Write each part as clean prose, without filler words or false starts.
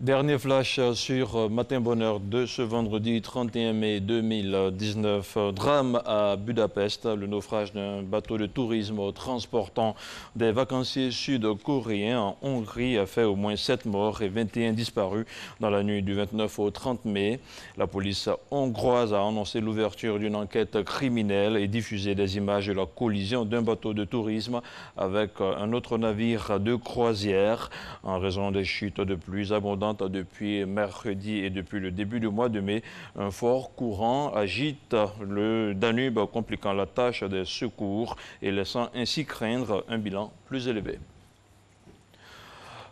Dernier flash sur Matin Bonheur de ce vendredi 31 mai 2019. Drame à Budapest, le naufrage d'un bateau de tourisme transportant des vacanciers sud-coréens en Hongrie a fait au moins 7 morts et 21 disparus dans la nuit du 29 au 30 mai. La police hongroise a annoncé l'ouverture d'une enquête criminelle et diffusé des images de la collision d'un bateau de tourisme avec un autre navire de croisière en raison des chutes de pluie abondantes depuis mercredi et depuis le début du mois de mai. Un fort courant agite le Danube, compliquant la tâche des secours et laissant ainsi craindre un bilan plus élevé.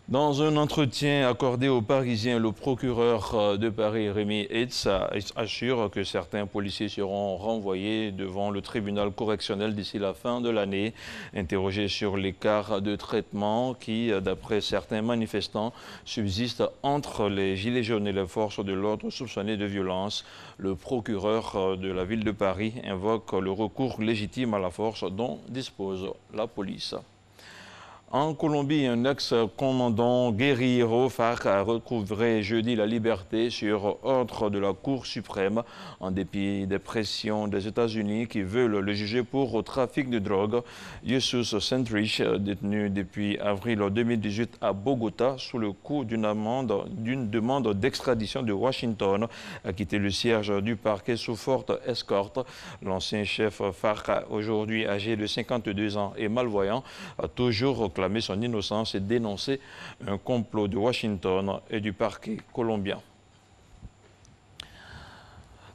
Dans un entretien accordé aux Parisiens, le procureur de Paris, Rémi Heitz, assure que certains policiers seront renvoyés devant le tribunal correctionnel d'ici la fin de l'année. Interrogé sur l'écart de traitement qui, d'après certains manifestants, subsiste entre les gilets jaunes et les forces de l'ordre soupçonnées de violence, le procureur de la ville de Paris invoque le recours légitime à la force dont dispose la police. En Colombie, un ex-commandant guerrillero FARC a recouvré jeudi la liberté sur ordre de la Cour suprême en dépit des pressions des États-Unis qui veulent le juger pour trafic de drogue. Jesus Centrich, détenu depuis avril 2018 à Bogota sous le coup d'une demande d'extradition de Washington, a quitté le siège du parquet sous forte escorte. L'ancien chef FARC, aujourd'hui âgé de 52 ans et malvoyant, a toujours clamer son innocence et dénoncer un complot de Washington et du parquet colombien.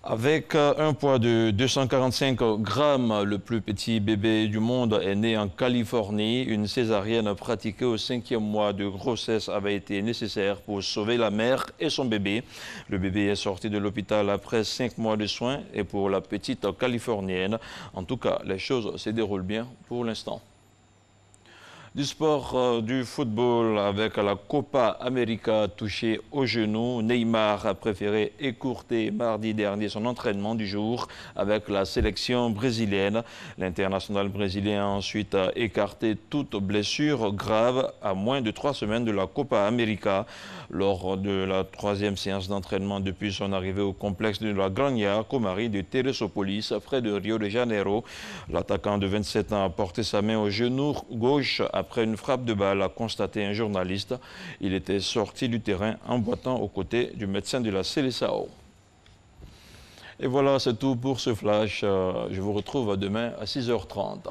Avec un poids de 245 grammes, le plus petit bébé du monde est né en Californie. Une césarienne pratiquée au 5e mois de grossesse avait été nécessaire pour sauver la mère et son bébé. Le bébé est sorti de l'hôpital après 5 mois de soins et pour la petite californienne, en tout cas, les choses se déroulent bien pour l'instant. Du sport, du football avec la Copa América touchée au genou. Neymar a préféré écourter mardi dernier son entraînement du jour avec la sélection brésilienne. L'international brésilien a ensuite écarté toute blessure grave à moins de 3 semaines de la Copa América. Lors de la 3e séance d'entraînement depuis son arrivée au complexe de la Granja Comari de Teresópolis, près de Rio de Janeiro, l'attaquant de 27 ans a porté sa main au genou gauche après une frappe de balle, a constaté un journaliste. Il était sorti du terrain en boitant aux côtés du médecin de la Seleção. Et voilà, c'est tout pour ce flash. Je vous retrouve demain à 6h30.